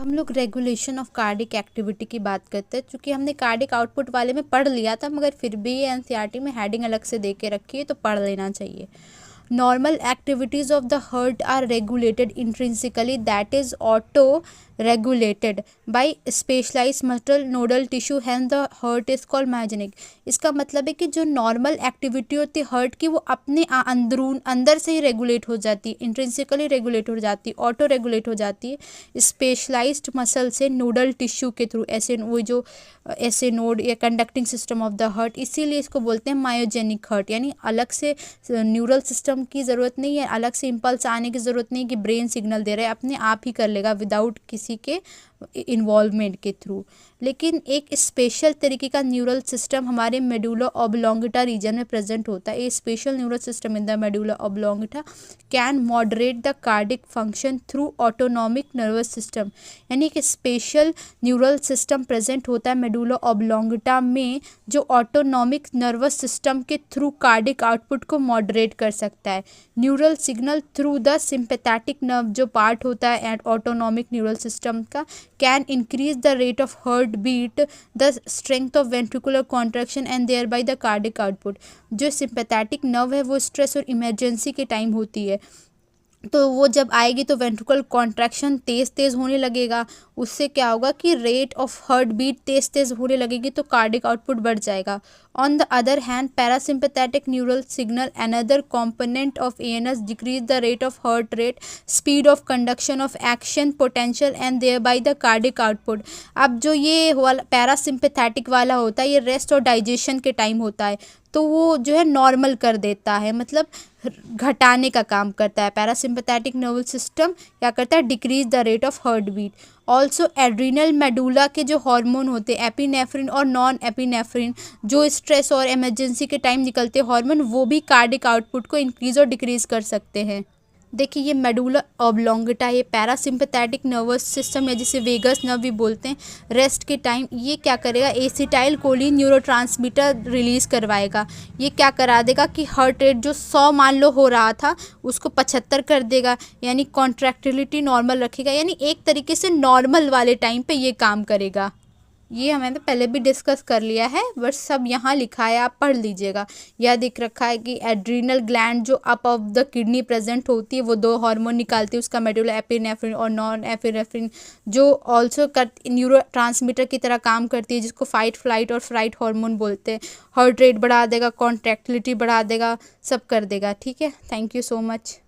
हम लोग regulation of cardiac activity की बात करते हैं। चूँकि हमने कार्डिक आउटपुट वाले में पढ़ लिया था, मगर फिर भी एनसीईआरटी में हेडिंग अलग से दे के रखी है, तो पढ़ लेना चाहिए। Normal activities of the heart are regulated intrinsically, that is auto regulated by specialized muscle nodal tissue, hence the heart is called myogenic। इसका मतलब है कि जो नॉर्मल एक्टिविटी होती है हार्ट की, वो अपने अंदर से ही रेगुलेट हो जाती है, इंट्रिंसिकली रेगुलेट हो जाती है, ऑटो रेगुलेट हो जाती है स्पेशलाइज्ड मसल से नोडल टिश्यू के थ्रू, ऐसे वो जो ऐसे नोड या conducting system of the heart, इसीलिए इसको बोलते हैं मायोजेनिक हार्ट। यानी अलग से न्यूरल सिस्टम की ज़रूरत नहीं है, अलग से इम्पल्स आने की ज़रूरत नहीं कि ब्रेन सिग्नल दे रहा है, अपने आप ही कर लेगा विदाउट किसी के इन्वॉल्वमेंट के थ्रू। लेकिन एक स्पेशल तरीके का न्यूरल सिस्टम हमारे मेडुला ऑब्लोंगेटा रीजन में प्रेजेंट होता है। A special neural system in the medulla oblongata can moderate the cardiac function through autonomic nervous system. यानी कि स्पेशल न्यूरल सिस्टम प्रेजेंट होता है मेडुला ऑब्लोंगेटा में, जो ऑटोनॉमिक नर्वस सिस्टम के थ्रू कार्डिक आउटपुट को मॉडरेट कर सकता है। Neural signal through the sympathetic nerve जो पार्ट होता है एट ऑटोनॉमिक न्यूरल सिस्टम का can increase the rate of heart beat, the strength of ventricular contraction and thereby the cardiac output. जो sympathetic nerve है वो stress और emergency के time होती है, तो वो जब आएगी तो वेंट्रिकुलर कॉन्ट्रैक्शन तेज़ होने लगेगा। उससे क्या होगा कि रेट ऑफ हार्ट बीट तेज़ होने लगेगी, तो कार्डिक आउटपुट बढ़ जाएगा। On the other hand parasympathetic neural signal another component of ANS decrease the rate of heart rate, speed of conduction of action potential and thereby the cardiac output. अब जो ये वाला parasympathetic वाला होता है, ये रेस्ट और digestion के टाइम होता है, तो वो जो है नॉर्मल कर देता है, मतलब घटाने का काम करता है। पैरासिम्पैथेटिक नर्वस सिस्टम क्या करता है, decrease the rate of heart beat. Also adrenal medulla के जो हार्मोन होते हैं एपिनेफ्रिन और नॉन एपिनेफ्रिन, जो स्ट्रेस और इमरजेंसी के टाइम निकलते हैं हार्मोन, वो भी कार्डिक आउटपुट को इंक्रीज और डिक्रीज कर सकते हैं। देखिए ये मेडुला ऑब्लोंगेटा, ये पैरासिम्पैथेटिक नर्वस सिस्टम या जिसे वेगस नर्व भी बोलते हैं, रेस्ट के टाइम ये क्या करेगा, एसिटाइल कोलिन न्यूरोट्रांसमीटर रिलीज़ करवाएगा। ये क्या करा देगा कि हार्ट रेट जो 100 मान लो हो रहा था उसको 75 कर देगा, यानी कॉन्ट्रैक्टिलिटी नॉर्मल रखेगा, यानी एक तरीके से नॉर्मल वाले टाइम पे ये काम करेगा। ये हमने पहले भी डिस्कस कर लिया है, बट सब यहाँ लिखा है, आप पढ़ लीजिएगा। यह दिख रखा है कि एड्रीनल ग्लैंड जो up of the kidney present होती है, वो 2 हार्मोन निकालती है, उसका मेडुला एपिनेफ्रिन और नॉन एपिनेफ्रिन, जो ऑल्सो न्यूरो ट्रांसमीटर की तरह काम करती है, जिसको फाइट फ्लाइट और फ्राइट हार्मोन बोलते हैं। हार्ट रेट बढ़ा देगा, कॉन्ट्रैक्टिलिटी बढ़ा देगा, सब कर देगा। ठीक है, थैंक यू सो मच।